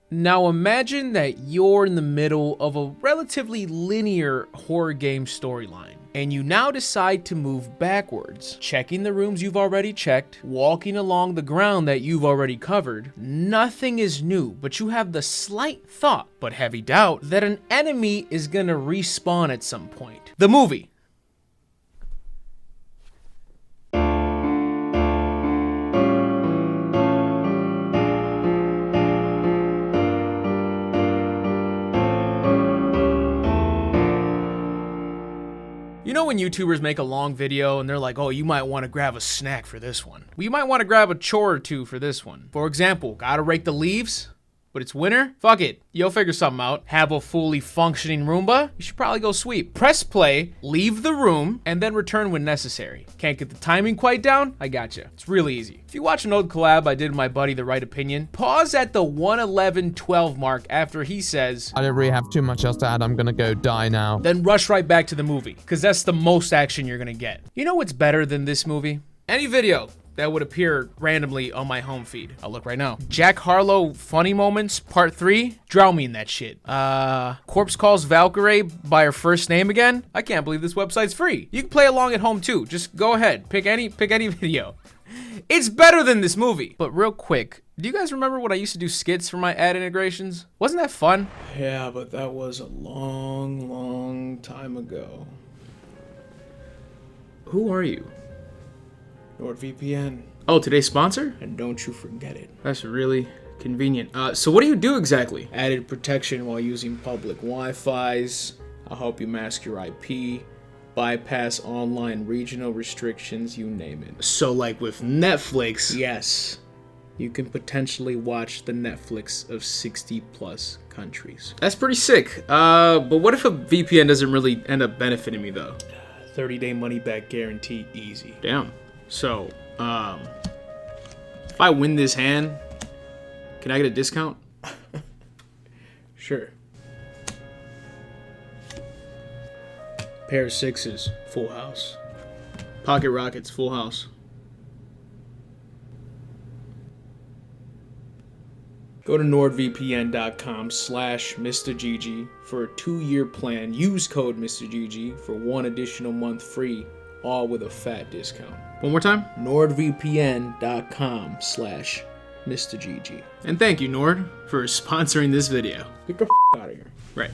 Now imagine that you're in the middle of a relatively linear horror game storyline, and you now decide to move backwards, checking the rooms you've already checked, walking along the ground that you've already covered. Nothing is new, but you have the slight thought, but heavy doubt, that an enemy is gonna respawn at some point. The movie. You know when YouTubers make a long video and they're like, oh, you might want to grab a snack for this one. Well, you might want to grab a chore or two for this one. For example, gotta rake the leaves, but it's winter? Fuck it, you'll figure something out. Have a fully functioning Roomba? You should probably go sweep. Press play, leave the room, and then return when necessary. Can't get the timing quite down? I gotcha. It's really easy. If you watch an old collab I did with my buddy The Right Opinion, pause at the 1:11:12 mark after he says, I don't really have too much else to add, I'm gonna go die now. Then rush right back to the movie, because that's the most action you're gonna get. You know what's better than this movie? Any video that would appear randomly on my home feed. I'll look right now. Jack Harlow Funny Moments Part 3. Drown me in that shit. Corpse calls Valkyrie by her first name again. I can't believe this website's free. You can play along at home too. Just go ahead. Pick any video. It's better than this movie. But real quick, do you guys remember when I used to do skits for my ad integrations? Wasn't that fun? Yeah, but that was a long time ago. Who are you? NordVPN. Oh, today's sponsor? And don't you forget it. That's really convenient. So what do you do exactly? Added protection while using public Wi-Fis. I'll help you mask your IP. Bypass online regional restrictions, you name it. So like with Netflix, yes, you can potentially watch the Netflix of 60 plus countries. That's pretty sick. But what if a VPN doesn't really end up benefiting me though? 30-day money back guarantee, easy. Damn. So, if I win this hand, can I get a discount? Sure. Pair of sixes, full house. Pocket rockets, full house. Go to nordvpn.com/MrGG for a 2-year plan. Use code MrGG for 1 additional month free, all with a fat discount. One more time? nordvpn.com/MrGG. And thank you, Nord, for sponsoring this video. Get the out of here. Right.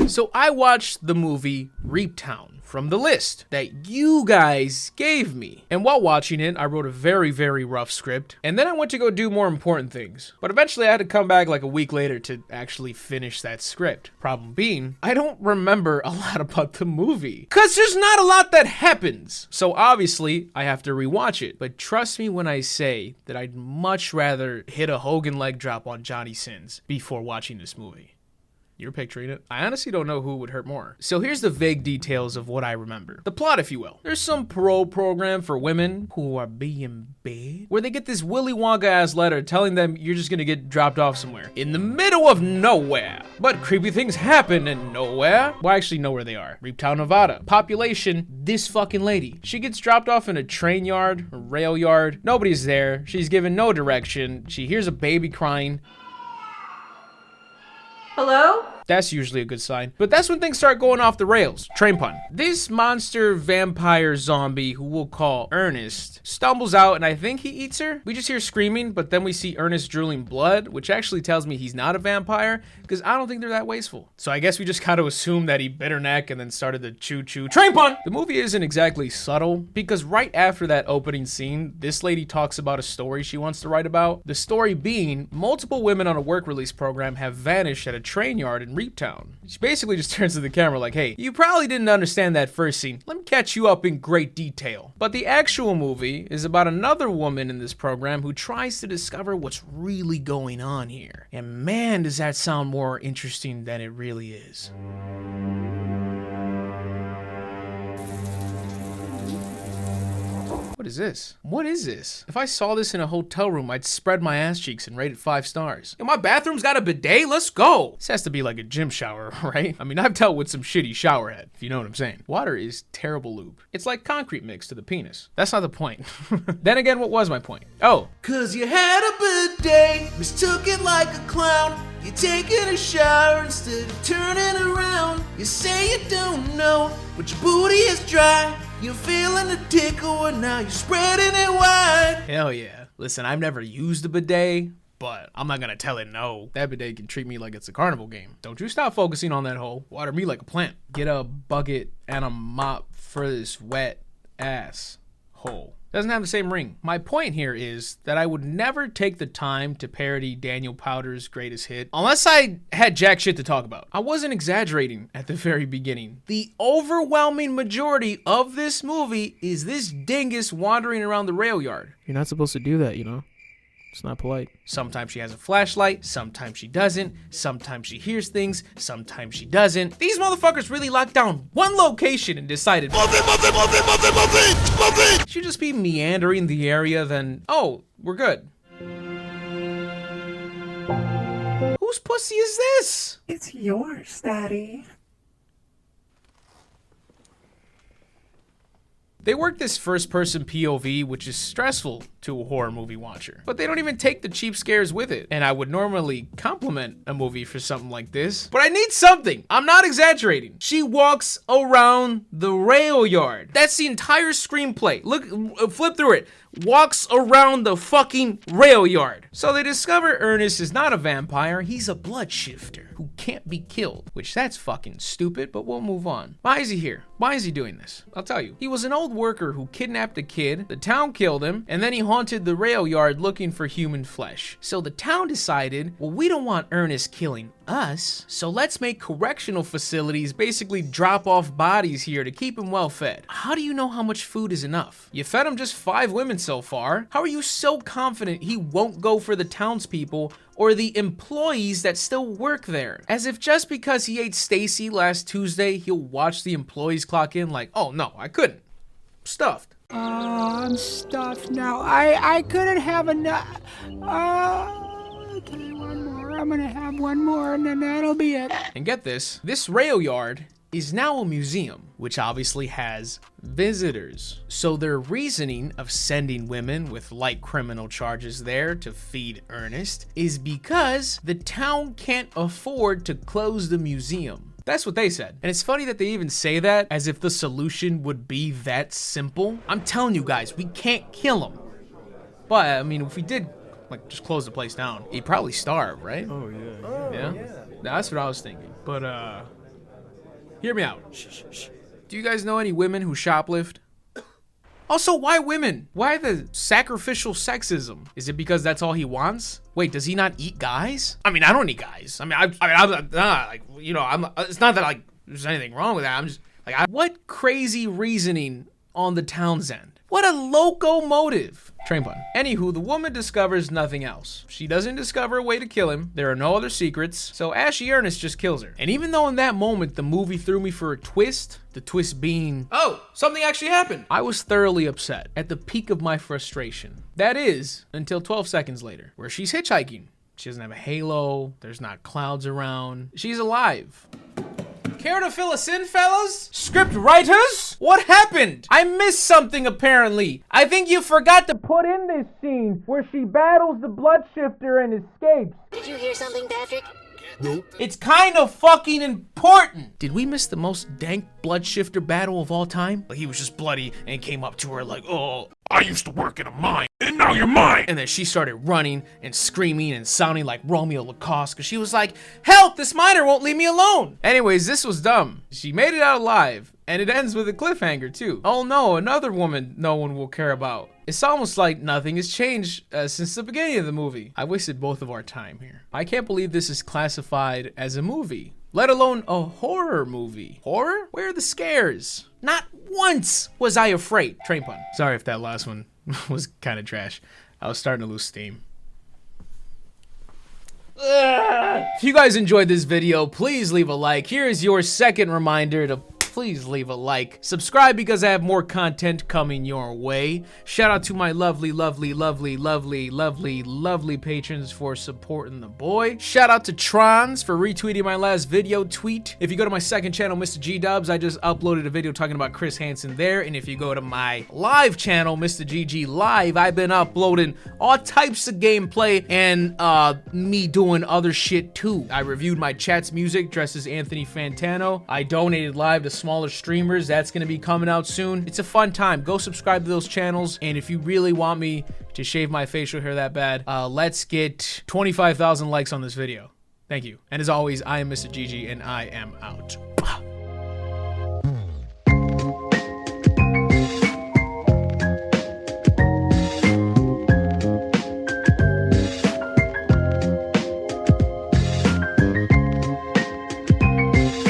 So I watched the movie Reaptown from the list that you guys gave me. And while watching it, I wrote a very rough script. And then I went to go do more important things. But eventually I had to come back like a week later to actually finish that script. Problem being, I don't remember a lot about the movie. Cause there's not a lot that happens. So obviously I have to rewatch it. But trust me when I say that I'd much rather hit a Hogan leg drop on Johnny Sins before watching this movie. You're picturing it. I honestly don't know who would hurt more. So here's the vague details of what I remember. The plot, if you will. There's some parole program for women who are being bad, where they get this Willy Wonka-ass letter telling them you're just gonna get dropped off somewhere. In the middle of nowhere. But creepy things happen in nowhere. Well, I actually know where they are. Reaptown, Nevada. Population, this fucking lady. She gets dropped off in a train yard, a rail yard. Nobody's there. She's given no direction. She hears a baby crying. Hello? That's usually a good sign. But that's when things start going off the rails. Train pun. This monster vampire zombie, who we'll call Ernest, stumbles out and I think he eats her. We just hear screaming, but then we see Ernest drooling blood, which actually tells me he's not a vampire, because I don't think they're that wasteful. So I guess we just gotta assume that he bit her neck and then started the choo-choo train pun. The movie isn't exactly subtle, because right after that opening scene, this lady talks about a story she wants to write about. The story being, multiple women on a work release program have vanished at a train yard in Reaptown. She basically just turns to the camera like, hey, you probably didn't understand that first scene. Let me catch you up in great detail. But the actual movie is about another woman in this program who tries to discover what's really going on here. And man, does that sound more interesting than it really is. What is this? What is this? If I saw this in a hotel room, I'd spread my ass cheeks and rate it 5 stars. Yo, my bathroom's got a bidet? Let's go. This has to be like a gym shower, right? I mean, I've dealt with some shitty shower head, if you know what I'm saying. Water is terrible lube. It's like concrete mix to the penis. That's not the point. Then again, what was my point? Oh. 'Cause you had a bidet, mistook it like a clown. You're taking a shower instead of turning around. You say you don't know, but your booty is dry. You're feeling the tickle and now you're spreading it wide. Hell yeah. Listen, I've never used a bidet, but I'm not gonna tell it no. That bidet can treat me like it's a carnival game. Don't you stop focusing on that hole. Water me like a plant. Get a bucket and a mop for this wet ass hole. Doesn't have the same ring. My point here is that I would never take the time to parody Daniel Powter's greatest hit unless I had jack shit to talk about. I wasn't exaggerating at the very beginning. The overwhelming majority of this movie is this dingus wandering around the rail yard. You're not supposed to do that, you know? It's not polite. Sometimes she has a flashlight, sometimes she doesn't, sometimes she hears things, sometimes she doesn't. These motherfuckers really locked down one location and decided, move it. Should just be meandering the area, then, oh, we're good. Whose pussy is this? It's yours, Daddy. They work this first-person POV, which is stressful to a horror movie watcher. But they don't even take the cheap scares with it. And I would normally compliment a movie for something like this, but I need something. I'm not exaggerating. She walks around the rail yard. That's the entire screenplay. Look, flip through it. Walks around the fucking rail yard. So they discover Ernest is not a vampire, he's a blood shifter who can't be killed, which that's fucking stupid, but we'll move on. Why is he here? Why is he doing this? I'll tell you. He was an old worker who kidnapped a kid, the town killed him, and then he haunted the rail yard looking for human flesh. So the town decided, well, we don't want Ernest killing us, so let's make correctional facilities basically drop off bodies here to keep him well fed. How do you know how much food is enough? You fed him just 5 women so far. How are you so confident he won't go for the townspeople or the employees that still work there? As if just because he ate Stacy last Tuesday, he'll watch the employees clock in like, oh no, I couldn't. I'm stuffed. I'm stuffed now. I couldn't have enough. Okay, one more. I'm gonna have one more and then that'll be it. And get this rail yard is now a museum, which obviously has visitors. So their reasoning of sending women with light criminal charges there to feed Ernest is because the town can't afford to close the museum. That's what they said. And it's funny that they even say that as if the solution would be that simple. I'm telling you guys, we can't kill him. But I mean, if we did like just close the place down, he'd probably starve, right? Oh, yeah. Yeah? That's what I was thinking. But hear me out. Shh. Do you guys know any women who shoplift? Also, why women? Why the sacrificial sexism? Is it because that's all he wants? Wait, does he not eat guys? I mean, I don't eat guys. I mean, I'm not like, you know, it's not that like there's anything wrong with that. I'm just like, what crazy reasoning on the town's end? What a locomotive. Train pun. Anywho, the woman discovers nothing else. She doesn't discover a way to kill him. There are no other secrets. So Ashy Ernest just kills her. And even though in that moment the movie threw me for a twist, the twist being, oh, something actually happened, I was thoroughly upset at the peak of my frustration. That is, until 12 seconds later, where she's hitchhiking. She doesn't have a halo. There's not clouds around. She's alive. Care to fill us in, fellas? Script writers? What happened? I missed something apparently. I think you forgot to put in this scene where she battles the blood shifter and escapes. Did you hear something, Patrick? Nope. It's kind of fucking important. Did we miss the most dank blood shifter battle of all time? Like he was just bloody and came up to her like, oh, I used to work in a mine and now you're mine. And then she started running and screaming and sounding like Romeo Lacoste because she was like, help, this miner won't leave me alone. Anyways, this was dumb. She made it out alive and it ends with a cliffhanger too. Oh no, another woman no one will care about. It's almost like nothing has changed since the beginning of the movie. I wasted both of our time here. I can't believe this is classified as a movie, let alone a horror movie. Horror? Where are the scares? Not once was I afraid. Train pun. Sorry if that last one was kind of trash. I was starting to lose steam. If you guys enjoyed this video, please leave a like. Here is your second reminder to please leave a like. Subscribe because I have more content coming your way. Shout out to my lovely patrons for supporting the boy. Shout out to Trons for retweeting my last video tweet. If you go to my second channel, Mr. G Dubs, I just uploaded a video talking about Chris Hansen there. And if you go to my live channel, Mr. GG Live, I've been uploading all types of gameplay and me doing other shit too. I reviewed my chat's music dressed as Anthony Fantano. I donated live to smaller streamers. That's gonna be coming out soon. It's a fun time. Go subscribe to those channels. And if you really want me to shave my facial hair that bad, let's get 25,000 likes on this video. Thank you. And as always, I am Mr. GG and I am out.